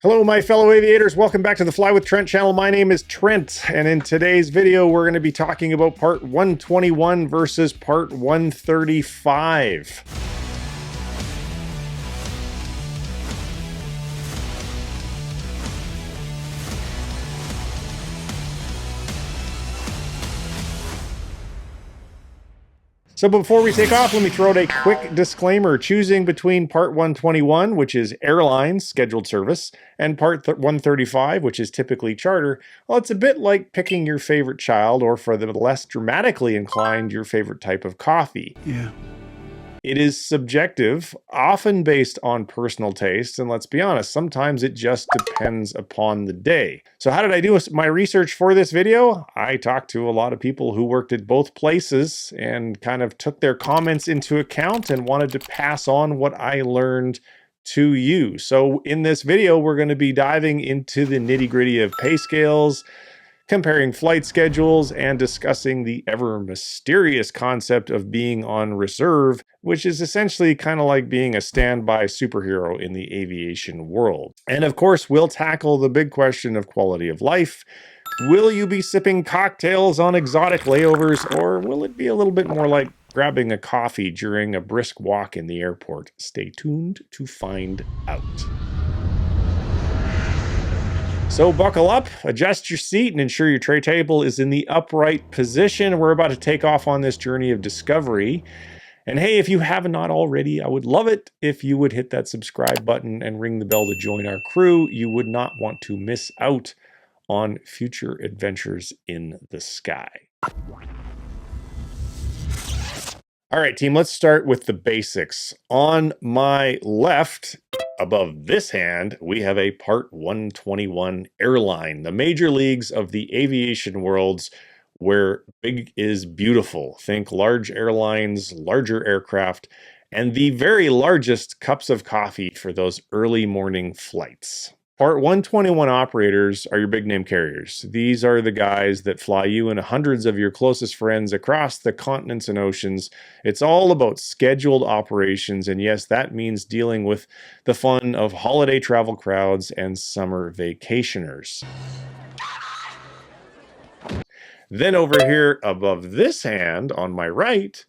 Hello, my fellow aviators. Welcome back to the Fly with Trent channel. My name is Trent, and in today's video, we're going to be talking about part 121 versus part 135. So before we take off, let me throw out a quick disclaimer. Choosing between part 121, which is airlines, scheduled service, and part 135, which is typically charter, well, it's a bit like picking your favorite child, or for the less dramatically inclined, your favorite type of coffee. Yeah. It is subjective, often based on personal taste, and let's be honest, sometimes it just depends upon the day. So how did I do my research for this video? I talked to a lot of people who worked at both places and kind of took their comments into account and wanted to pass on what I learned to you. So in this video, we're going to be diving into the nitty-gritty of pay scales, comparing flight schedules, and discussing the ever mysterious concept of being on reserve, which is essentially kind of like being a standby superhero in the aviation world. And of course, we'll tackle the big question of quality of life. Will you be sipping cocktails on exotic layovers, or will it be a little bit more like grabbing a coffee during a brisk walk in the airport? Stay tuned to find out. So buckle up, adjust your seat, and ensure your tray table is in the upright position. We're about to take off on this journey of discovery. And hey, if you have not already, I would love it if you would hit that subscribe button and ring the bell to join our crew. You would not want to miss out on future adventures in the sky. All right, team, let's start with the basics. On my left, above this hand, we have a Part 121 airline, the major leagues of the aviation worlds where big is beautiful. Think large airlines, larger aircraft, and the very largest cups of coffee for those early morning flights. Part 121 operators are your big name carriers. These are the guys that fly you and hundreds of your closest friends across the continents and oceans. It's all about scheduled operations, and yes, that means dealing with the fun of holiday travel crowds and summer vacationers. Then over here above this hand on my right,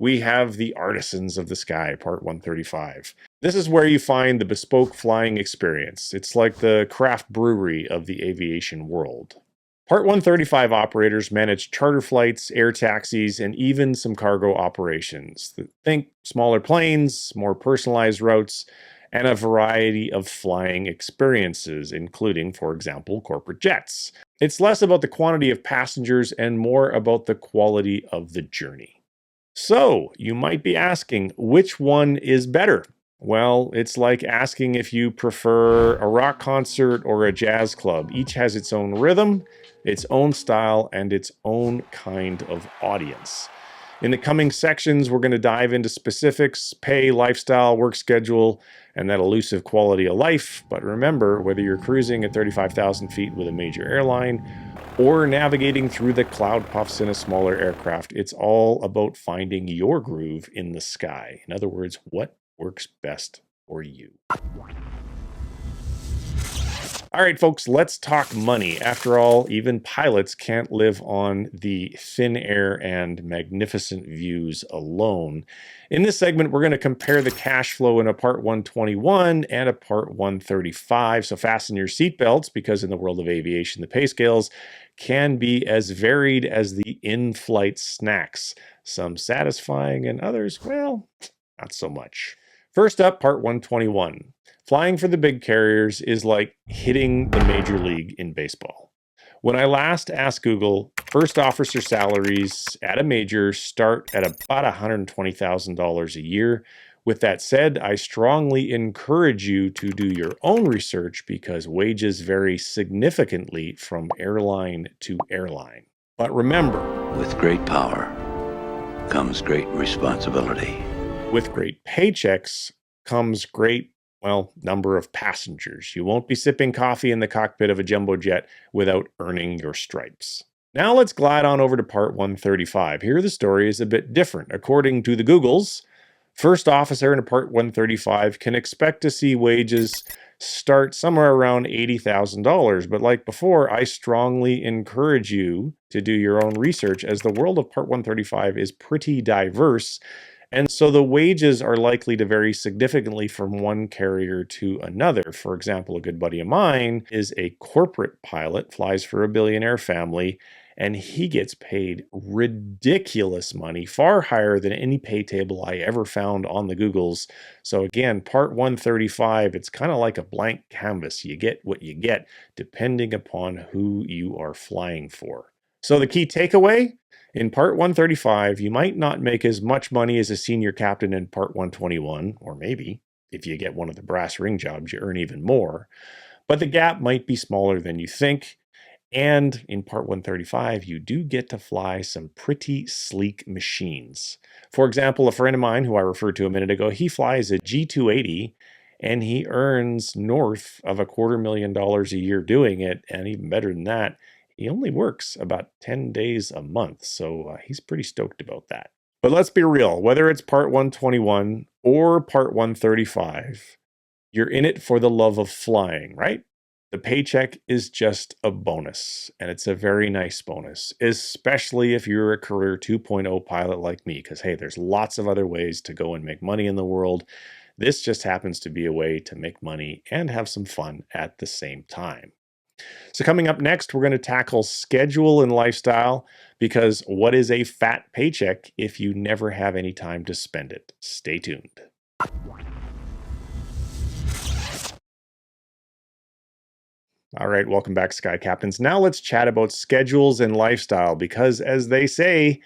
we have the artisans of the sky, Part 135. This is where you find the bespoke flying experience. It's like the craft brewery of the aviation world. Part 135 operators manage charter flights, air taxis, and even some cargo operations. Think smaller planes, more personalized routes, and a variety of flying experiences, including, for example, corporate jets. It's less about the quantity of passengers and more about the quality of the journey. So, you might be asking, which one is better? Well, it's like asking if you prefer a rock concert or a jazz club. Each has its own rhythm, its own style, and its own kind of audience. In the coming sections, we're going to dive into specifics, pay, lifestyle, work schedule, and that elusive quality of life. But remember, whether you're cruising at 35,000 feet with a major airline or navigating through the cloud puffs in a smaller aircraft, it's all about finding your groove in the sky. In other words, what works best for you. All right, folks, let's talk money. After all, even pilots can't live on the thin air and magnificent views alone. In this segment, we're going to compare the cash flow in a Part 121 and a Part 135. So fasten your seatbelts, because in the world of aviation, the pay scales can be as varied as the in-flight snacks. Some satisfying and others, well, not so much. First up, Part 121. Flying for the big carriers is like hitting the major league in baseball. When I last asked Google, first officer salaries at a major start at about $120,000 a year. With that said, I strongly encourage you to do your own research because wages vary significantly from airline to airline. But remember, With great power comes great responsibility. with great paychecks comes great, well, number of passengers. You won't be sipping coffee in the cockpit of a jumbo jet without earning your stripes. Now let's glide on over to Part 135. Here the story is a bit different. According to the Googles, first officer in a Part 135 can expect to see wages start somewhere around $80,000. But like before, I strongly encourage you to do your own research, as the world of Part 135 is pretty diverse. And so the wages are likely to vary significantly from one carrier to another. For example, a good buddy of mine is a corporate pilot, flies for a billionaire family, and he gets paid ridiculous money, far higher than any pay table I ever found on the Googles. So again, Part 135, it's kind of like a blank canvas. You get what you get depending upon who you are flying for. So the key takeaway: in Part 135, you might not make as much money as a senior captain in Part 121, or maybe, if you get one of the brass ring jobs, you earn even more. But the gap might be smaller than you think. And in Part 135, you do get to fly some pretty sleek machines. For example, a friend of mine who I referred to a minute ago, he flies a G280 and he earns north of $250,000 a year doing it. And even better than that, he only works about 10 days a month. So he's pretty stoked about that. But let's be real, whether it's Part 121 or Part 135, you're in it for the love of flying, right? The paycheck is just a bonus, and it's a very nice bonus, especially if you're a Career 2.0 pilot like me, because hey, there's lots of other ways to go and make money in the world. This just happens to be a way to make money and have some fun at the same time. So coming up next, we're going to tackle schedule and lifestyle, because what is a fat paycheck if you never have any time to spend it? Stay tuned. All right, welcome back, Sky Captains. Now let's chat about schedules and lifestyle, because as they say,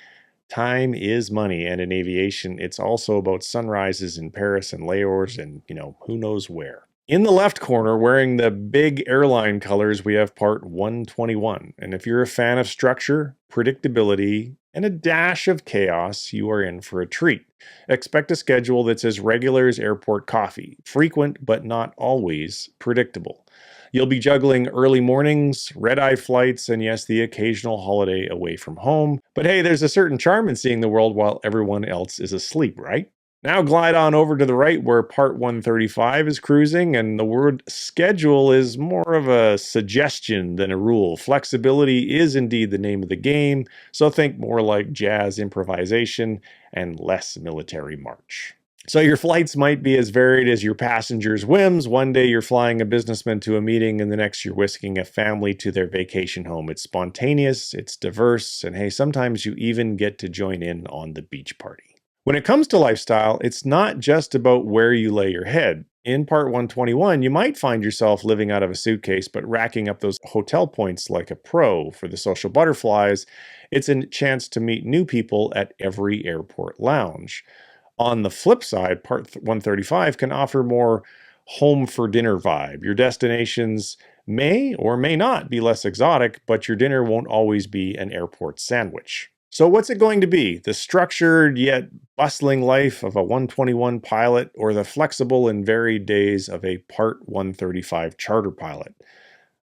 time is money. And in aviation, it's also about sunrises in Paris and layovers and, who knows where. In the left corner, wearing the big airline colors, we have Part 121. And if you're a fan of structure, predictability, and a dash of chaos, you are in for a treat. Expect a schedule that's as regular as airport coffee, frequent but not always predictable. You'll be juggling early mornings, red-eye flights, and yes, the occasional holiday away from home. But hey, there's a certain charm in seeing the world while everyone else is asleep, right? Now glide on over to the right where Part 135 is cruising, and the word schedule is more of a suggestion than a rule. Flexibility is indeed the name of the game, so think more like jazz improvisation and less military march. So your flights might be as varied as your passengers' whims. One day you're flying a businessman to a meeting, and the next you're whisking a family to their vacation home. It's spontaneous, it's diverse, and hey, sometimes you even get to join in on the beach party. When it comes to lifestyle, it's not just about where you lay your head. In Part 121, you might find yourself living out of a suitcase, but racking up those hotel points like a pro. For the social butterflies, it's a chance to meet new people at every airport lounge. On the flip side, Part 135 can offer more home for dinner vibe. Your destinations may or may not be less exotic, but your dinner won't always be an airport sandwich. So what's it going to be? The structured yet bustling life of a 121 pilot, or the flexible and varied days of a Part 135 charter pilot?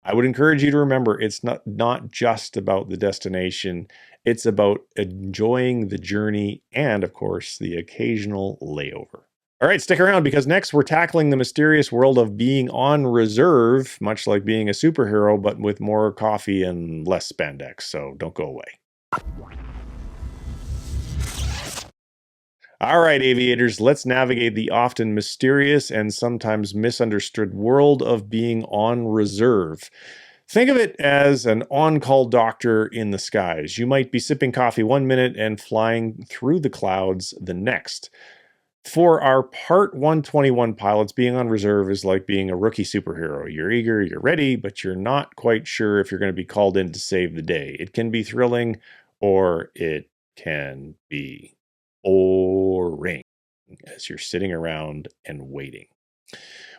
I would encourage you to remember, it's not just about the destination. It's about enjoying the journey and, of course, the occasional layover. All right, stick around, because next we're tackling the mysterious world of being on reserve, much like being a superhero, but with more coffee and less spandex. So don't go away. All right, aviators, let's navigate the often mysterious and sometimes misunderstood world of being on reserve. Think of it as an on-call doctor in the skies. You might be sipping coffee one minute and flying through the clouds the next. For our Part 121 pilots, being on reserve is like being a rookie superhero. You're eager, you're ready, but you're not quite sure if you're going to be called in to save the day. It can be thrilling, or it can be boring as you're sitting around and waiting.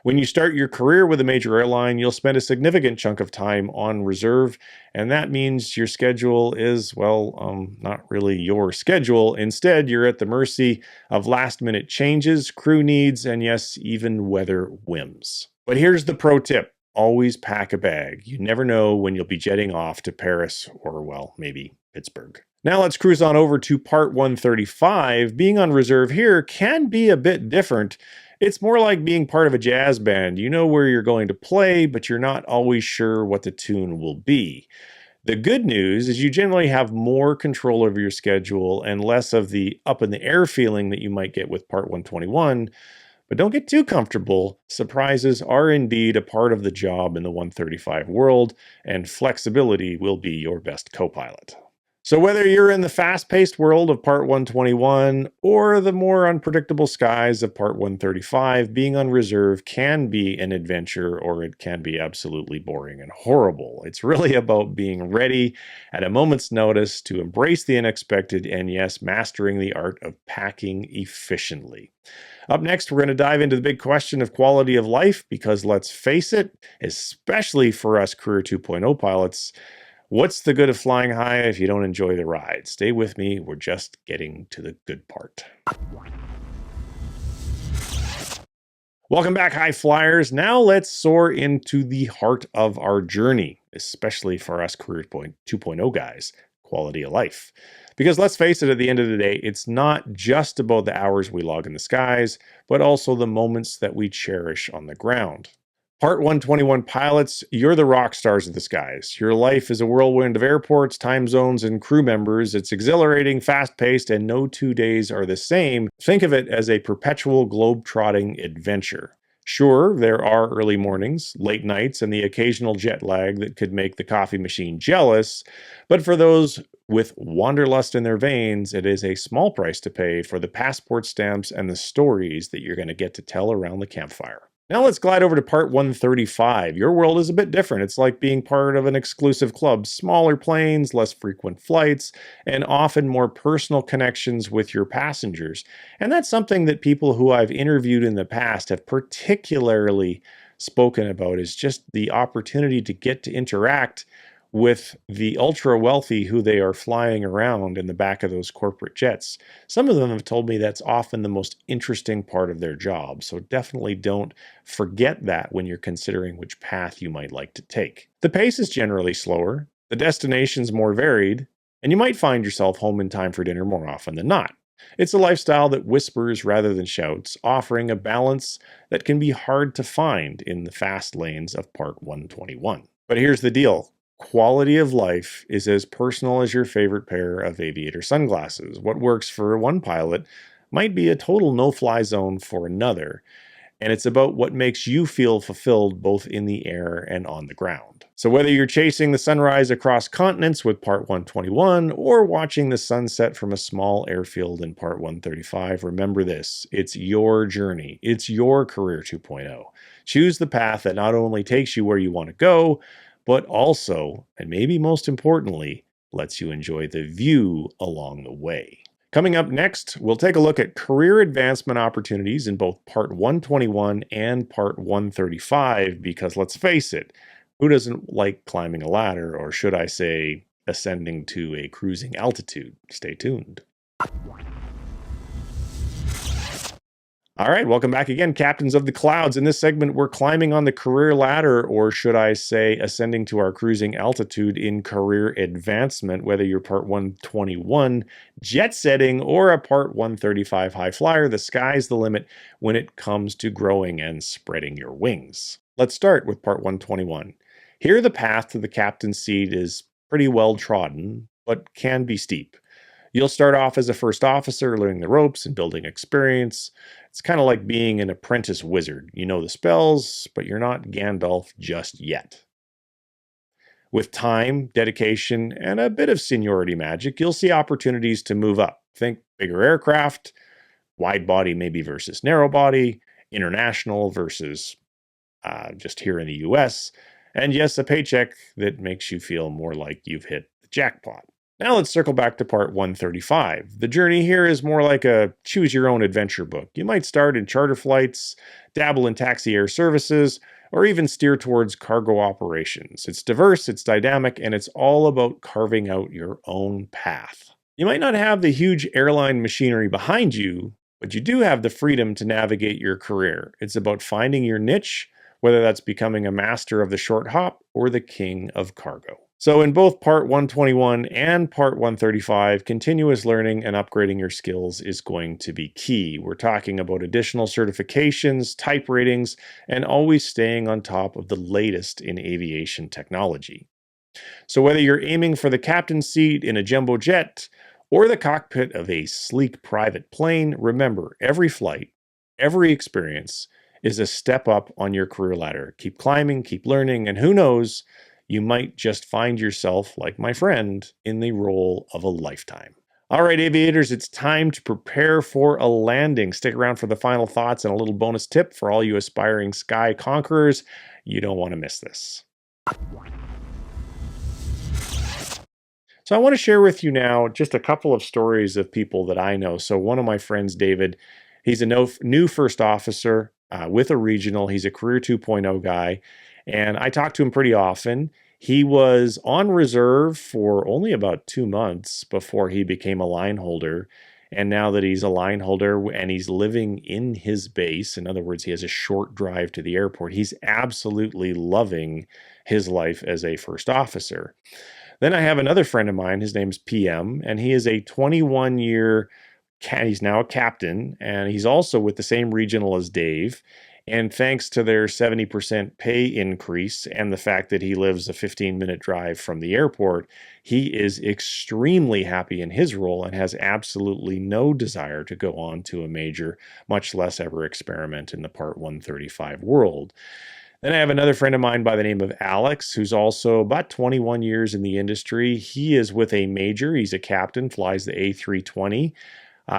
When you start your career with a major airline, you'll spend a significant chunk of time on reserve, and that means your schedule is, not really your schedule. Instead, you're at the mercy of last-minute changes, crew needs, and yes, even weather whims. But here's the pro tip. Always pack a bag. You never know when you'll be jetting off to Paris or, maybe Pittsburgh. Now let's cruise on over to Part 135. Being on reserve here can be a bit different, It's more like being part of a jazz band. You know where you're going to play, but you're not always sure what the tune will be. The good news is you generally have more control over your schedule and less of the up in the air feeling that you might get with Part 121. But don't get too comfortable. Surprises are indeed a part of the job in the 135 world, and flexibility will be your best co-pilot. So whether you're in the fast-paced world of Part 121 or the more unpredictable skies of Part 135, being on reserve can be an adventure, or it can be absolutely boring and horrible. It's really about being ready at a moment's notice to embrace the unexpected and, yes, mastering the art of packing efficiently. Up next, we're going to dive into the big question of quality of life, because let's face it, especially for us Career 2.0 pilots, what's the good of flying high if you don't enjoy the ride? Stay with me, we're just getting to the good part. Welcome back, high flyers. Now let's soar into the heart of our journey, especially for us Career 2.0 guys, quality of life. Because let's face it, at the end of the day, it's not just about the hours we log in the skies, but also the moments that we cherish on the ground. Part 121 pilots, you're the rock stars of the skies. Your life is a whirlwind of airports, time zones, and crew members. It's exhilarating, fast-paced, and no 2 days are the same. Think of it as a perpetual globe-trotting adventure. Sure, there are early mornings, late nights, and the occasional jet lag that could make the coffee machine jealous, but for those with wanderlust in their veins, it is a small price to pay for the passport stamps and the stories that you're going to get to tell around the campfire. Now let's glide over to Part 135. Your world is a bit different. It's like being part of an exclusive club. Smaller planes, less frequent flights, and often more personal connections with your passengers. And that's something that people who I've interviewed in the past have particularly spoken about, is just the opportunity to get to interact with the ultra wealthy who they are flying around in the back of those corporate jets. Some of them have told me that's often the most interesting part of their job, so definitely don't forget that when you're considering which path you might like to take. The pace is generally slower, the destination's more varied, and you might find yourself home in time for dinner more often than not. It's a lifestyle that whispers rather than shouts, offering a balance that can be hard to find in the fast lanes of Part 121. But here's the deal. Quality of life is as personal as your favorite pair of aviator sunglasses. What works for one pilot might be a total no-fly zone for another, and it's about what makes you feel fulfilled both in the air and on the ground. So whether you're chasing the sunrise across continents with Part 121 or watching the sunset from a small airfield in Part 135, remember this: it's your journey. It's your Career 2.0. Choose the path that not only takes you where you want to go, but also, and maybe most importantly, lets you enjoy the view along the way. Coming up next, we'll take a look at career advancement opportunities in both Part 121 and Part 135, because let's face it, who doesn't like climbing a ladder, or should I say, ascending to a cruising altitude? Stay tuned. All right, welcome back again, Captains of the Clouds. In this segment, we're climbing on the career ladder, or should I say ascending to our cruising altitude in career advancement, whether you're Part 121 jet setting or a Part 135 high flyer. The sky's the limit when it comes to growing and spreading your wings. Let's start with Part 121. Here, the path to the captain's seat is pretty well trodden, but can be steep. You'll start off as a first officer, learning the ropes and building experience. It's kind of like being an apprentice wizard. You know the spells, but you're not Gandalf just yet. With time, dedication, and a bit of seniority magic, you'll see opportunities to move up. Think bigger aircraft, wide body maybe versus narrow body, international versus just here in the US, and yes, a paycheck that makes you feel more like you've hit the jackpot. Now let's circle back to Part 135. The journey here is more like a choose-your-own-adventure book. You might start in charter flights, dabble in taxi air services, or even steer towards cargo operations. It's diverse, it's dynamic, and it's all about carving out your own path. You might not have the huge airline machinery behind you, but you do have the freedom to navigate your career. It's about finding your niche, whether that's becoming a master of the short hop or the king of cargo. So in both Part 121 and Part 135, continuous learning and upgrading your skills is going to be key. We're talking about additional certifications, type ratings, and always staying on top of the latest in aviation technology. So whether you're aiming for the captain's seat in a jumbo jet or the cockpit of a sleek private plane, remember, every flight, every experience is a step up on your career ladder. Keep climbing, keep learning, and who knows, you might just find yourself, like my friend, in the role of a lifetime. All right, aviators, it's time to prepare for a landing. Stick around for the final thoughts and a little bonus tip for all you aspiring sky conquerors. You don't want to miss this. So I want to share with you now just a couple of stories of people that I know. So one of my friends, David, he's a new first officer with a regional. He's a Career 2.0 guy, and I talk to him pretty often. He was on reserve for only about 2 months before he became a line holder. And now that he's a line holder and he's living in his base, in other words, he has a short drive to the airport, he's absolutely loving his life as a first officer. Then I have another friend of mine, his name's PM, and he is a 21-year, he's now a captain, and he's also with the same regional as Dave. And thanks to their 70% pay increase and the fact that he lives a 15-minute drive from the airport, he is extremely happy in his role and has absolutely no desire to go on to a major, much less ever experiment in the Part 135 world. Then I have another friend of mine by the name of Alex, who's also about 21 years in the industry. He is with a major. He's a captain, flies the A320.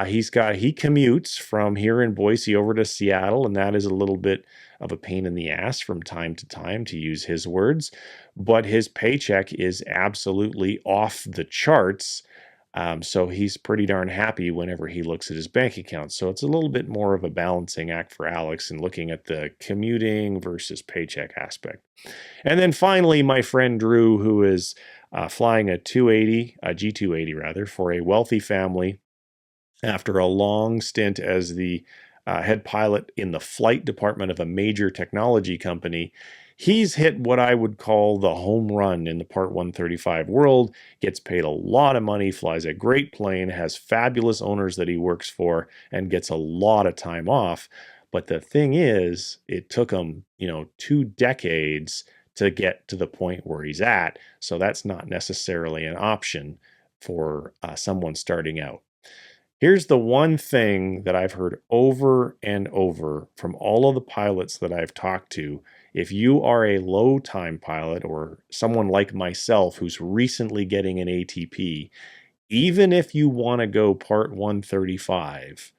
He commutes from here in Boise over to Seattle, and that is a little bit of a pain in the ass from time to time, to use his words. But his paycheck is absolutely off the charts. So he's pretty darn happy whenever he looks at his bank account. So it's a little bit more of a balancing act for Alex in looking at the commuting versus paycheck aspect. And then finally, my friend Drew, who is flying a G280 rather, for a wealthy family after a long stint as the head pilot in the flight department of a major technology company. He's hit what I would call the home run in the Part 135 world, gets paid a lot of money, flies a great plane, has fabulous owners that he works for, and gets a lot of time off. But the thing is, it took him, 2 decades to get to the point where he's at. So that's not necessarily an option for someone starting out. Here's the one thing that I've heard over and over from all of the pilots that I've talked to. If you are a low time pilot or someone like myself who's recently getting an ATP, even if you want to go Part 135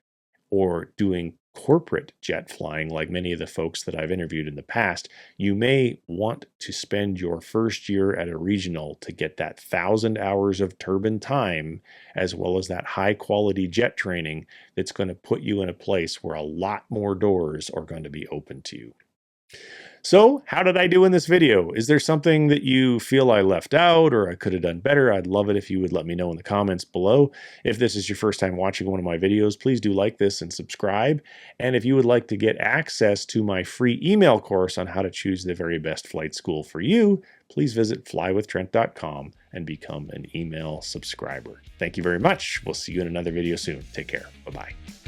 or doing corporate jet flying like many of the folks that I've interviewed in the past, you may want to spend your first year at a regional to get that 1,000 hours of turbine time, as well as that high quality jet training that's going to put you in a place where a lot more doors are going to be open to you. So how did I do in this video? Is there something that you feel I left out or I could have done better? I'd love it if you would let me know in the comments below. If this is your first time watching one of my videos, please do like this and subscribe. And if you would like to get access to my free email course on how to choose the very best flight school for you, please visit flywithtrent.com and become an email subscriber. Thank you very much. We'll see you in another video soon. Take care. Bye-bye.